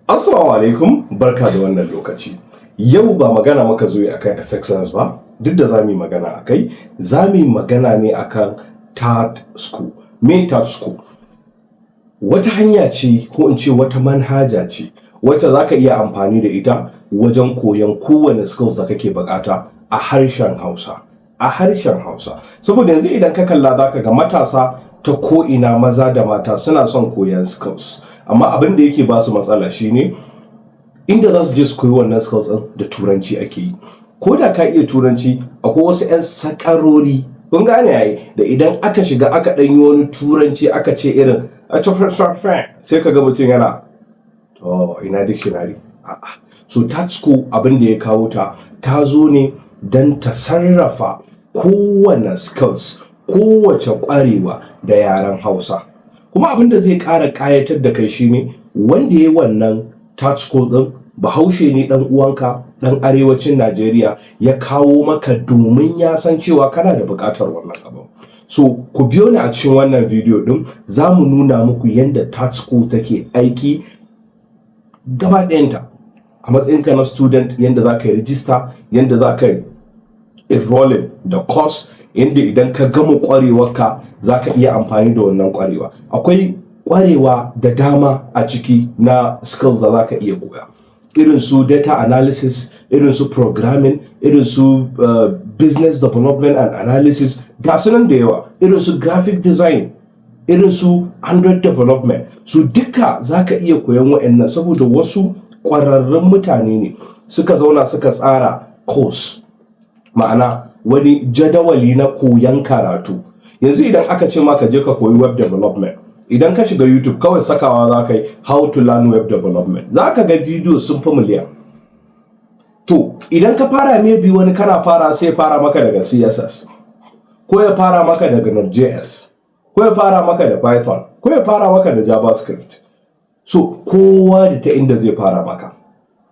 Assalamu alaikum, barka da wannan lokaci. Yau ba magana maka zo akan effects ba, duk da zamu yi magana akai, zamu yi magana ne akan Tath School. Me Tath School? Wata hanya ce ko in ce wata manhaja ce wacce zaka iya amfani da ita wajen koyon kowane skills da kake bukata a harshen Hausa. Saboda yanzu idan ka kalla zaka ga matasa ta ko'ina maza da mata suna son koyon skills. Amma abin da yake ba su matsala shine inda za su je su koyi wannan skills ɗin da turanci ake yi. Ko da ka iya turanci akwai wasu 'yan sakarori, kun gane yayi, da idan aka shiga aka ɗan yi wani turanci aka ce irin a sai ka ga mutum yana ina dictionary. So Tath School abin da ya kawo ta zo ne don ta sarrafa kowane skills, kowace ƙwarewa da yaren Hausa. Kuma abin da zai ƙara ƙayatar da kai shine wanda ya yi wannan Tath School ɗin Bahaushe ne ɗan uwanka ɗan arewacin Najeriya ya kawo maka domin ya san cewa kana da buƙatar wannan abu. So ku biyo ni a cikin wannan bidiyo ɗin za mu nuna muku yadda Tath School take aiki gaba ɗayanta. A matsayinka na student yadda za ka yi rijista, yadda za ka yi enrolling da course, inda idan ka gama ƙwarewarka za ka iya amfani da wannan ƙwarewa. Akwai ƙwarewa da dama a ciki na skills da za ka iya koya, irin su data analysis, irin su programming, irin su business development and analysis, ga su nan da yawa, irin su graphic design, irin su Android development. Su duka za ka iya koyan wa'annan saboda wasu ƙwararrun mutane ne suka zauna suka tsara course, ma'ana wani jadawali na koyan karatu. Yanzu idan aka ce maka je ka koyi web development, idan ka shiga YouTube kawai sakawa za ka yi how to learn web development, za ka ga video sun fi miliyan. To idan ka fara maybe wani kana fara sai fara maka daga CSS, ko ya fara maka daga Node.js, ko ya fara maka da Python, ko ya fara maka da JavaScript. So kowa da ta inda zai fara maka.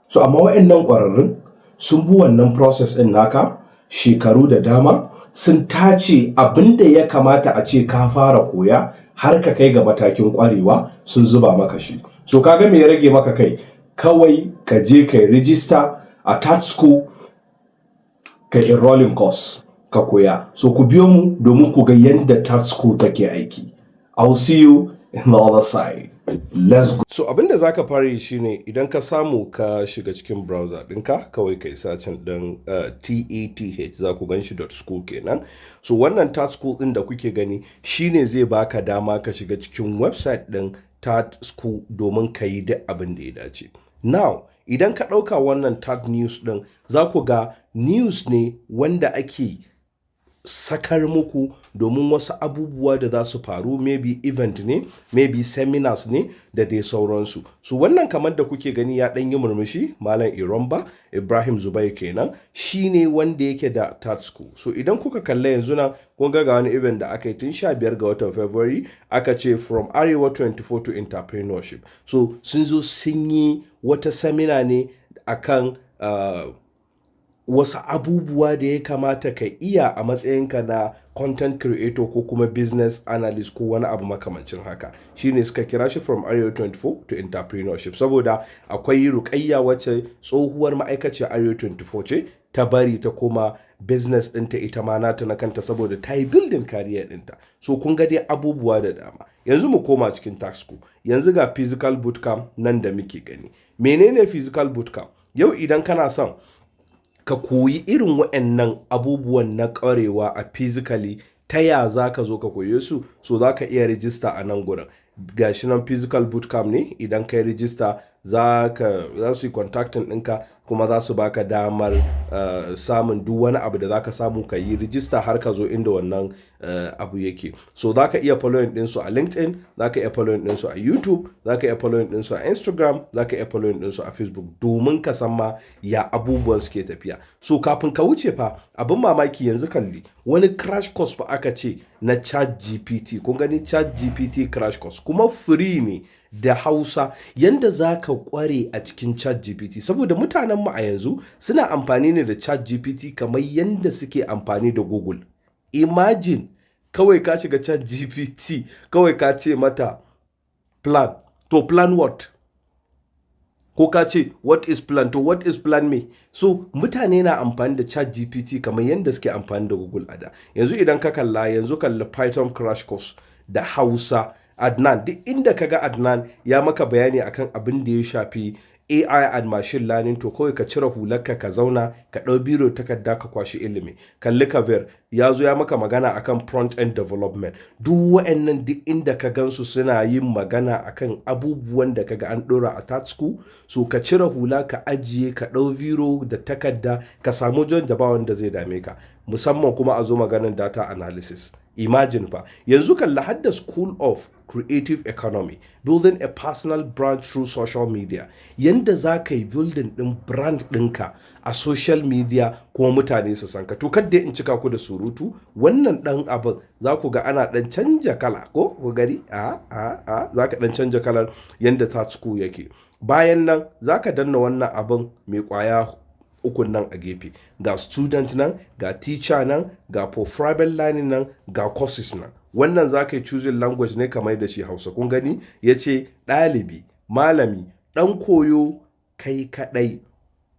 So amma wa'annan ƙwararrun sun bi wannan process ɗin naka shekaru da dama, sun tace abin da ya kamata a ce ka fara koya har ka kai ga matakin ƙwarewa, sun zuba maka shi. So kaga me ya rage maka kai? Kawai ka je ka yi rijista a Tath School, ka enrolling course ka koya. So ku biyo mu domin ku ga yadda Tath School take aiki. I'll see you in the other side. Let's go. So abinda zaka fara yi shine idan ka samu ka shiga cikin browser ɗinka, kawai kai searching ɗin TATH, za ku gan shi .school kenan. So wannan Tath School ɗin da kuke gani shine zai baka dama ka shiga cikin website ɗin Tath School domin ka yi duk abin da ya dace. Now idan ka ɗauka wannan Tath News ɗin, za ku ga news ne wanda ake sakar muku domin wasu abubuwa da za su faru, maybe event ne, maybe seminars ne da dai sauransu. So wannan kamar da kuke gani ya ɗan yi murmushi, Malam Iromba Ibrahim Zubair kenan, shi ne wanda yake da Tath School. So idan kuka kalla yanzu nan kun ga wani event da aka yi tun 15 ga watan February, aka ce from Arewa 24 to entrepreneurship. So sun zo sun yi wata seminar ne akan wasu abubuwa da ya kamata ka iya a matsayinka na content creator ko kuma business analyst ko wani abu makamancin haka. Shine suka kira shi from Arewa 24 to entrepreneurship, saboda akwai Rukayya wacce tsohuwar ma'aikaciyar Arewa 24 ce, ta bari ta koma business ɗinta ita ma nata na kanta saboda ta yi building career ɗinta. So kun ga dai abubuwa da dama. Yanzu mu koma cikin Tath School. Yanzu ga physical bootcamp nan da muke gani. Menene physical bootcamp? Yau idan kana son ka koyi irin waɗannan abubuwan na ƙwarewa a physically, ta ya za ka zo ka koye su? So za ka iya rijista a nan gurin. Gashi nan physical bootcamp ne, idan ka yi rijista za su yi contacting ɗinka kuma za su baka damar samun duk wani abu da za ka samu ka yi rijista har ka zo inda wannan abu yake. So za ka iya following ɗinsu a LinkedIn, za ka iya following ɗinsu a YouTube, za ka iya following ɗinsu a Instagram, za ka iya following ɗinsu a Facebook domin ka san ma ya abubuwan suke tafiya. So kafin ka wuce fa, abin mamaki yanzu kalli wani crash course fa aka ce na ChatGPT. Kun gani ChatGPT crash course kuma free ne da Hausa, yanda za ka ƙware a cikin ChatGPT, saboda mutanen mu a yanzu suna amfani ne da ChatGPT kamar yanda suke amfani da Google. Imagine kawai ka shiga ChatGPT kawai ka ce mata plan, to plan what? ko ka ce what is plan, to what is plan me. So mutane na amfani da chat gpt kamar yadda suke amfani da google a da. Yanzu idan ka kalla, yanzu kalli python crash course da hausa, Adnan, duk inda ka ga Adnan ya maka bayani akan abin da ya shafi AI and machine learning, to kawai ka cire hularka ka zauna ka ɗau biro takarda ka kwashi ilimi. Kalli Kavir ya zo ya maka magana akan front end development. Duk wa'annan duk inda ka gansu suna yin magana akan abubuwan da kaga an ɗora a Tath School. So ka cire hula ka ajiye ka ɗau biro da takarda ka samu jon da ba wanda zai dame ka. Musamman kuma a zo maganin data analysis. Imagine fa, yanzu kalla har da School of Creative Economy, building a personal brand through social media. Yanda za ka yi building ɗin brand ɗinka a social media kuma mutane su san ka. To kadda in cika ku da surutu, wannan ɗan abin za ku ga ana ɗan canja kala ko ku gari za ka ɗan canja kalar yanda Tath School yake. Bayan nan za ka danna wannan abin mai ƙwaya ukun nan a gefe, ga student nan, ga teacher nan, ga for private learning nan, ga courses nan. Wannan za ka yi choosing language ne kamar da shi Hausa. Kun gani ya ce ɗalibi, malami, ɗan koyo, kai kaɗai,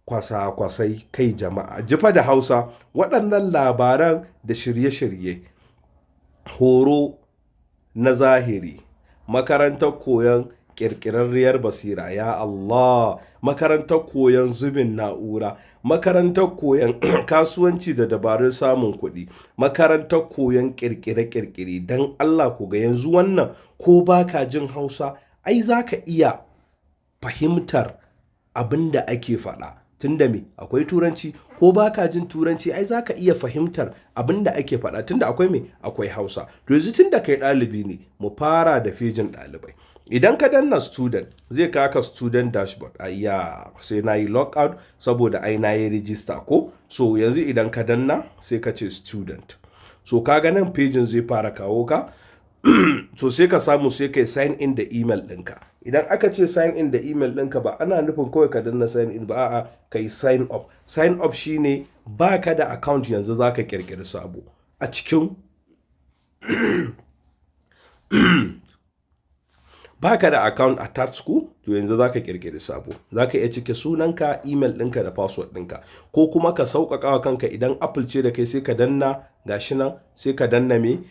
kwasa-kwasai, kai jama'a. Jifa da Hausa waɗannan labaran da shirye-shirye, horo na zahiri, makarantar koyon ƙirƙirarriyar basira, ya Allah, makarantar koyon zubin na'ura, makarantar koyon kasuwanci da dabarun samun kuɗi, makarantar koyon ƙirƙire-ƙirƙire. Don Allah ku ga yanzu wannan ko ba ka jin Hausa, ai za ka iya fahimtar abin da ake faɗa. Tunda me akwai turanci, ko ba ka jin turanci ai za ka iya fahimtar abin da ake faɗa tunda akwai me akwai Hausa. To yanzu tunda kai ɗalibi ne, mu fara da fejin ɗalibai. Idan ka danna student zai kaka student dashboard. Ayya, sai na yi logout saboda ai na yi register ko. So yanzu idan ka danna sai ka ce student. So ka ga nan pejin zai fara kawo ka. So sai ka samu sai kai sign in da email ɗinka. Idan aka ce sign in da email ɗinka ba ana nufin kawai ka danna sign in ba, a'a kai sign up. Sign up shine ba ka da account yanzu za ka ƙirƙiri sabo a cikin ba ka da account a Tath School, to yanzu za ka ƙirƙiri sabo. Za ka iya cike sunanka, email ɗinka da password ɗinka, ko kuma ka sauƙaƙa wa kanka. Idan Apple ce da kai sai ka danna gashi nan, sai ka danna me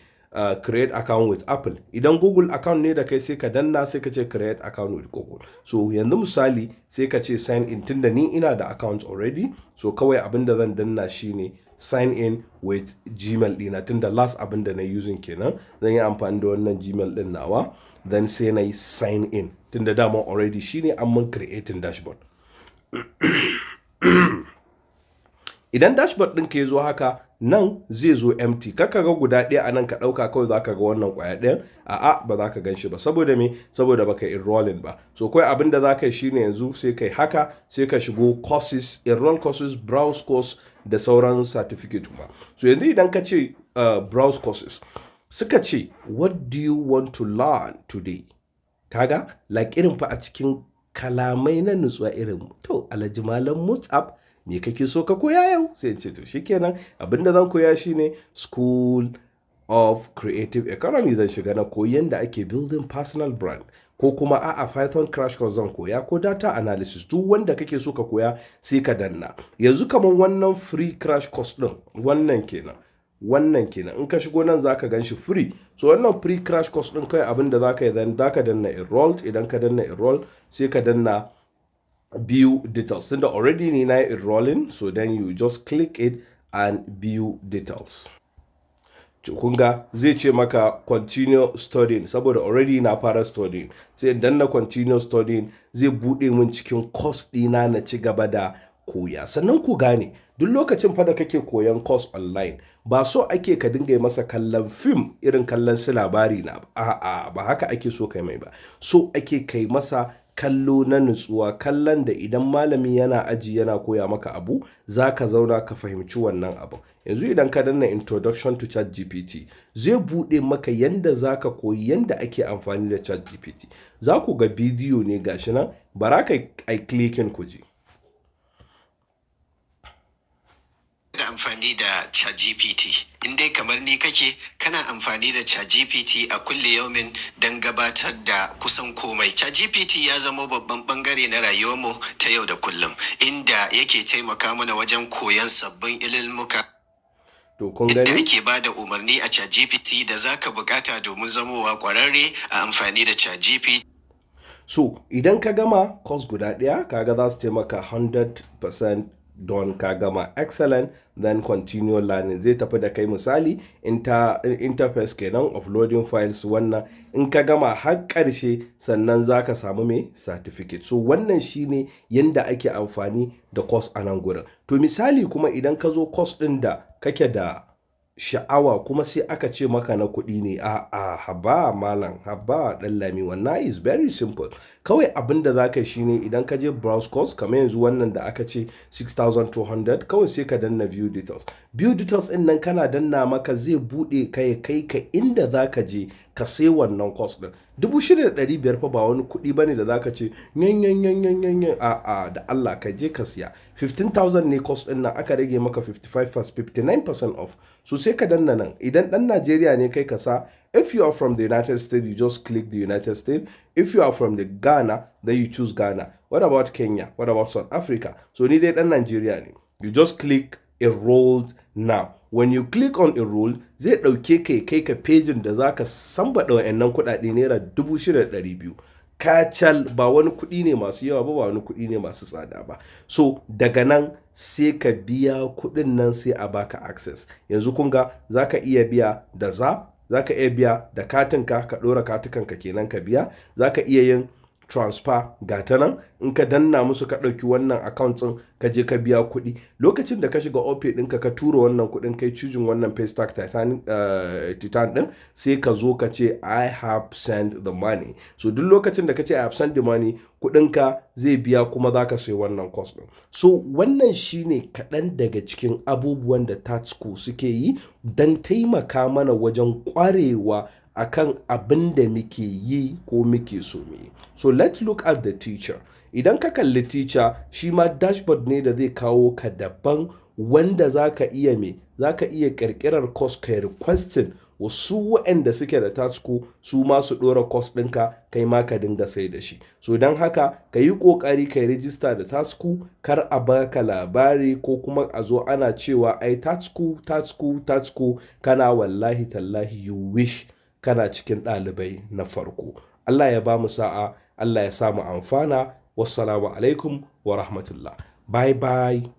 create account with Apple. Idan Google account ne da kai sai ka danna sai ka ce create account with Google. So yanzu misali sai ka ce sign in, tunda ni ina da account already. So kawai abin da zan danna shine sign in with Gmail ɗina, tunda last abin da na using kenan. Zan yi amfani da wannan Gmail ɗin nawa. Then sai na yi sign in, tunda dama already shine an mun creating dashboard. Idan dashboard ɗinka ya zo haka, nan zai zo empty. Kaka ga guda ɗaya a nan ka ɗauka kawai za ka ga wannan ƙwaya ɗayan. A'a, ba za ka gan shi ba. Saboda me? Saboda baka enrolling ba. So kawai abin da za ka yi shine yanzu sai kai haka, sai ka shigo courses, enroll courses, browse course da sauran certificate kuma. So yanzu idan ka ce browse courses, suka ce what do you want to learn today? Kaga like irin fa a cikin kalamai na nutsuwa irin, to Alhaji Malam Mus'ab, me kake so ka koya yau? Sai ce to shikenan, abinda zan koya shine School of Creative Economy. Zan shiga na koyi yanda ake building personal brand, ko kuma a'a Python crash course zan koya, ko data analysis. Duk wanda kake so ka koya sai ka danna. Yanzu kaman wannan free crash course din, wannan kenan in ka shigo nan zaka gan shi free. So wannan free crash course din kai abin da zaka yi, then zaka danna enrolled. Idan ka danna enroll sai ka danna view details, tunda already ni na yi enrolling. So then you just click it and view details. Kun ga zai ce maka continue studying, saboda already na fara studying. Sai danna continue studying, zai bude mun cikin course dina na ci gaba da koya. Sannan ku gane, duk lokacin fa da kake koyan course online, ba so ake ka dinga yi masa kallon film irin kallon su labari na, a'a ba haka ake so kai mai ba. So ake kai masa kallo na nutsuwa, kallon da idan malami yana aji yana koya maka abu, za ka zauna ka fahimci wannan abu. Yanzu idan ka danna introduction to ChatGPT, zai buɗe maka yanda za ka koyi yanda ake amfani da ChatGPT. Za ku ga bidiyo ne gashi nan, bara ka ai clicking ku je. Da amfani da ChatGPT. In dai kamar ni kake, kana amfani da ChatGPT a kulle yaumin don gabatar da kusan komai. ChatGPT ya zama babban bangare na rayuwarmu ta yau da kullum, inda yake taimaka mana wajen koyon sabbin ililmuka. To kun Inda gani? ake ba da umarni a ChatGPT da za ka bukata domin zamowa ƙwararre a amfani da ChatGPT. So idan ka gama course guda ɗaya kaga za su taimaka 100% don ka gama excellent, then continue learning. Zai tafi da kai misali interface kenan, uploading files, wannan in ka gama har ƙarshe sannan za ka samu mai certificate. So wannan shine yanda ake amfani da course a nan gurin. To misali kuma idan ka zo course ɗin da kake da sha'awa kuma sai aka ce maka na kuɗi ne, haba malam, haba ɗallami, wannan is very simple. Kawai abin da za ka yi shine idan ka je browse course kamar yanzu wannan da aka ce 6,200, kawai sai ka danna view details. View details ɗin nan kana danna maka zai buɗe ka ya kai ka inda za ka je ka sai wannan course ɗin. 6,500 fa ba wani kuɗi bane da za ka ce yan da Allah ka je ka siya. 15,000 ne course ɗin nan, aka rage maka 59% off. So sai ka danna nan. Idan ɗan Najeriya ne kai ka sa, if you are from the United States, you just click the United States. If you are from the Ghana, then you choose Ghana. What about Kenya? What about South Africa? So ni dai ɗan Najeriya ne. You just click enrolled now. When you click on enrolled, zai ɗauke ka kai ka pejin da za ka sambaɗa wa'annan kuɗaɗe naira 6,200. Kacal, ba wani kuɗi ne masu yawa ba wani kuɗi ne masu tsada ba. So daga nan sai ka biya kuɗin nan sai a baka access. Yanzu kun ga za ka iya biya da Zap, za ka iya biya da katinka, ka ɗora katukanka kenan ka biya, za ka iya yin transfer ga ta nan, in ka danna musu ka ɗauki wannan account ɗin ka je ka biya kuɗi. Lokacin da ka shiga opay ɗinka ka tura wannan kuɗin kai cujin wannan paystack Titan ɗin, sai ka zo ka ce I have sent the money. So duk lokacin da ka ce I have sent the money, kuɗinka zai biya kuma za ka sai wannan course ɗin. So wannan shine kaɗan daga cikin abubuwan da Tath School suke yi don taimaka mana wajen ƙwarewa akan abin da muke yi ko muke so mu yi. So let's look at the teacher. Idan ka kalli teacher, shi ma dashboard ne da zai kawo ka daban, wanda za ka iya ƙirƙirar course ka requesting wasu waɗanda suke da Tath School su ma su ɗora course ɗinka kai ma ka dinga sai da shi. So don haka ka yi ƙoƙari ka yi rijista da Tath School, kar a baka labari ko kuma a zo ana cewa ai Tath School, kana wallahi tallahi you wish kana cikin ɗalibai na farko. Allah ya ba mu sa'a, Allah ya sa mu amfana. Wassalamu alaikum wa rahmatullah. Bye bye.